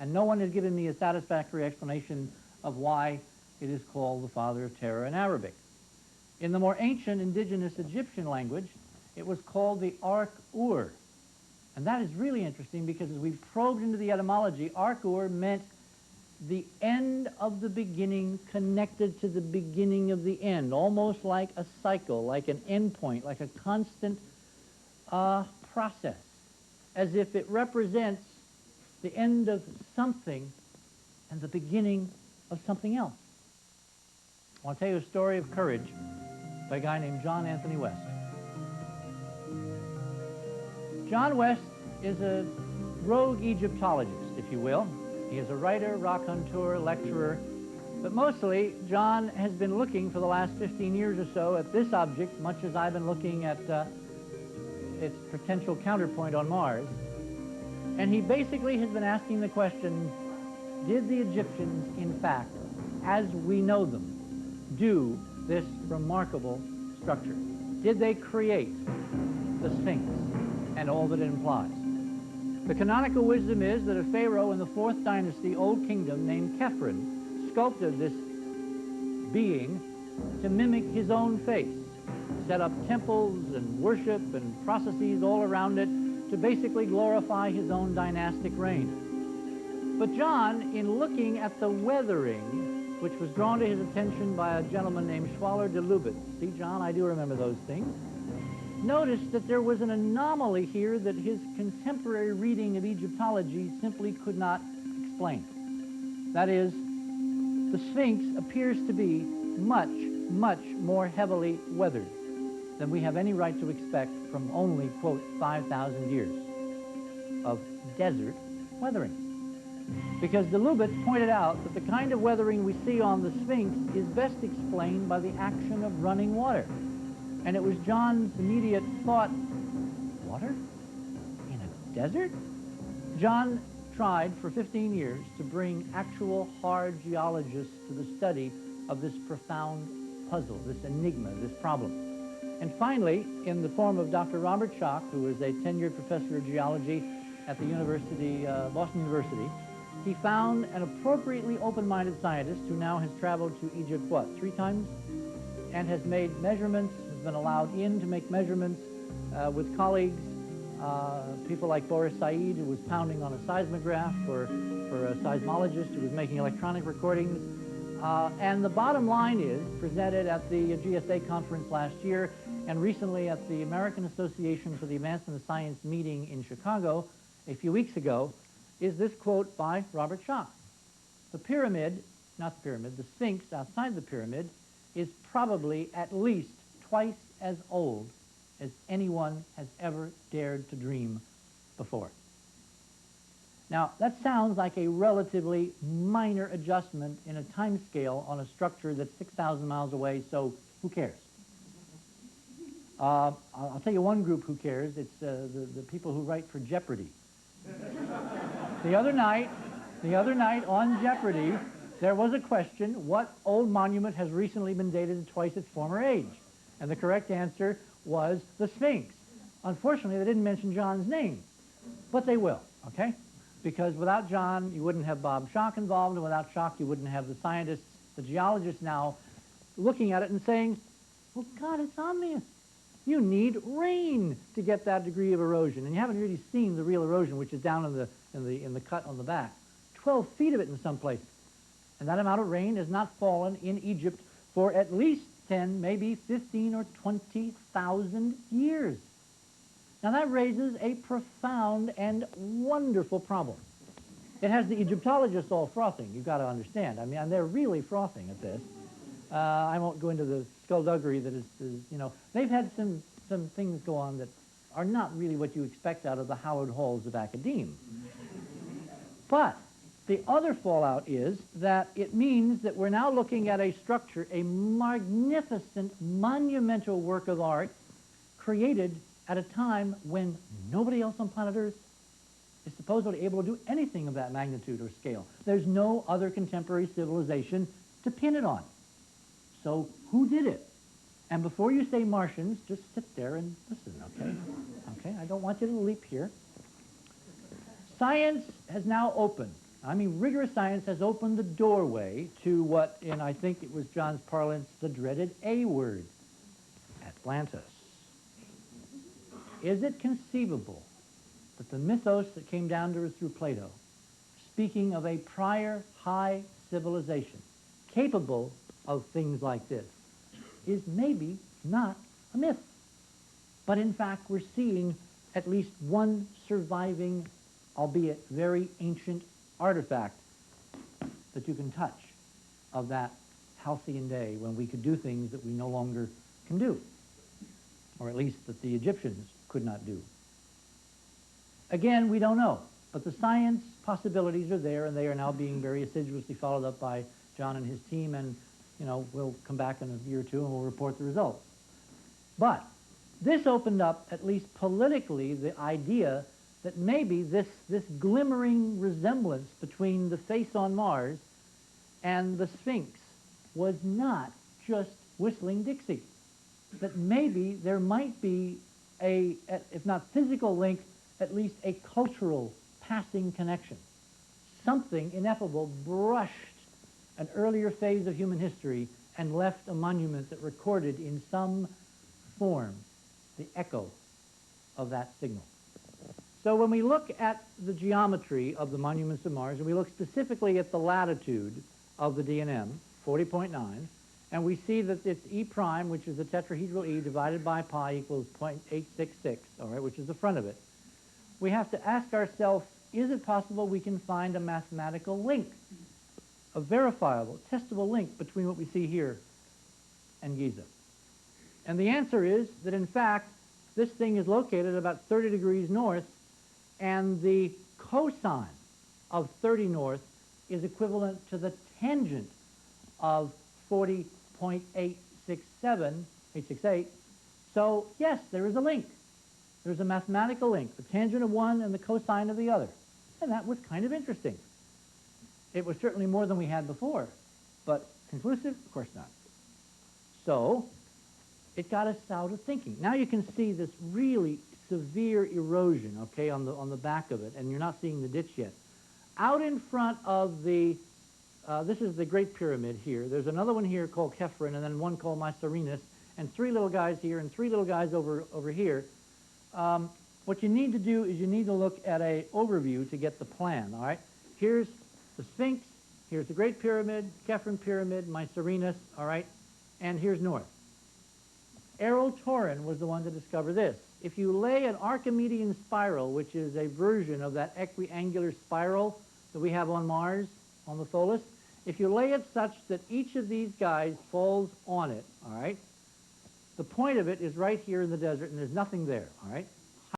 And no one has given me a satisfactory explanation of why it is called the father of terror in Arabic. In the more ancient indigenous Egyptian language, it was called the Ark-Ur. And that is really interesting because as we've probed into the etymology, Ark-Ur meant the end of the beginning connected to the beginning of the end, almost like a cycle, like an endpoint, like a constant process, as if it represents the end of something and the beginning of something else. I want to tell you a story of courage by a guy named John Anthony West. John West is a rogue Egyptologist, if you will. He is a writer, raconteur, lecturer, but mostly John has been looking for the last 15 years or so at this object, much as I've been looking at its potential counterpoint on Mars. And he basically has been asking the question, did the Egyptians, in fact, as we know them, do this remarkable structure? Did they create the Sphinx and all that it implies? The canonical wisdom is that a pharaoh in the 4th dynasty, Old Kingdom, named Khephren, sculpted this being to mimic his own face, set up temples and worship and processes all around it to basically glorify his own dynastic reign. But John, in looking at the weathering, which was drawn to his attention by a gentleman named Schwaller de Lubitz, see, John, I do remember those things, noticed that there was an anomaly here that his contemporary reading of Egyptology simply could not explain. That is, the Sphinx appears to be much, much more heavily weathered than we have any right to expect from only, quote, 5,000 years of desert weathering. Because de Lubitz pointed out that the kind of weathering we see on the Sphinx is best explained by the action of running water. And it was John's immediate thought, water in a desert? John tried for 15 years to bring actual hard geologists to the study of this profound puzzle, this enigma, this problem. And finally, in the form of Dr. Robert Schoch, who is a tenured professor of geology at the University, Boston University, he found an appropriately open-minded scientist who now has traveled to Egypt, what, 3 times? And has made measurements, has been allowed in to make measurements with colleagues, people like Boris Said, who was pounding on a seismograph for a seismologist who was making electronic recordings. And the bottom line is, presented at the GSA conference last year and recently at the American Association for the Advancement of Science meeting in Chicago a few weeks ago, is this quote by Robert Schoch. The pyramid, not the pyramid, the Sphinx outside the pyramid is probably at least twice as old as anyone has ever dared to dream before. Now, that sounds like a relatively minor adjustment in a time scale on a structure that's 6,000 miles away, so who cares? I'll tell you one group who cares. It's the people who write for Jeopardy. The other night on Jeopardy, there was a question, what old monument has recently been dated to twice its former age? And the correct answer was the Sphinx. Unfortunately, they didn't mention John's name, but they will, okay? Because without John, you wouldn't have Bob Schoch involved, and without Schoch, you wouldn't have the scientists, the geologists now looking at it and saying, well, God, it's obvious. You need rain to get that degree of erosion. And you haven't really seen the real erosion, which is down in the cut on the back. 12 feet of it in some places. And that amount of rain has not fallen in Egypt for at least 10, maybe 15 or 20,000 years. Now that raises a profound and wonderful problem. It has the Egyptologists all frothing, you've got to understand. I mean, and they're really frothing at this. I won't go into the skullduggery that is, you know, they've had some things go on that are not really what you expect out of the hallowed halls of academe. But the other fallout is that it means that we're now looking at a structure, a magnificent, monumental work of art created at a time when nobody else on planet Earth is supposedly able to do anything of that magnitude or scale. There's no other contemporary civilization to pin it on. So who did it? And before you say Martians, just sit there and listen, okay? Okay, I don't want you to leap here. Science has now opened I mean, rigorous science has opened the doorway to what, in I think it was John's parlance, the dreaded A word, Atlantis. Is it conceivable that the mythos that came down to us through Plato, speaking of a prior high civilization capable of things like this, is maybe not a myth, but in fact we're seeing at least one surviving, albeit very ancient, artifact that you can touch of that halcyon day when we could do things that we no longer can do, or at least that the Egyptians could not do. Again, we don't know, but the science possibilities are there, and they are now being very assiduously followed up by John and his team, and we'll come back in a year or two and we'll report the results. But this opened up, at least politically, the idea that maybe this glimmering resemblance between the face on Mars and the Sphinx was not just whistling Dixie. That maybe there might be a, if not physical link, at least a cultural passing connection. Something ineffable brushed an earlier phase of human history and left a monument that recorded in some form the echo of that signal. So when we look at the geometry of the monuments of Mars, and we look specifically at the latitude of the D&M, 40.9, and we see that it's E prime, which is the tetrahedral E, divided by pi equals 0.866, all right, which is the front of it. We have to ask ourselves, is it possible we can find a mathematical link, a verifiable, testable link between what we see here and Giza? And the answer is that, in fact, this thing is located about 30 degrees north, and the cosine of 30 north is equivalent to the tangent of 40.868. So, yes, there is a link. There's a mathematical link, the tangent of one and the cosine of the other. And that was kind of interesting. It was certainly more than we had before, but conclusive? Of course not. So, it got us out of thinking. Now you can see this really severe erosion, okay, on the back of it, and you're not seeing the ditch yet. Out in front of the, this is the Great Pyramid here. There's another one here called Kephren, and then one called Mycerinus, and three little guys here, and three little guys over here. What you need to do is you need to look at an overview to get the plan, all right? Here's the Sphinx, here's the Great Pyramid, Kephren Pyramid, Mycerinus, all right? And here's north. Errol Torren was the one to discover this. If you lay an Archimedean spiral, which is a version of that equiangular spiral that we have on Mars, on the Tholus, if you lay it such that each of these guys falls on it, all right, the point of it is right here in the desert, and there's nothing there, all right?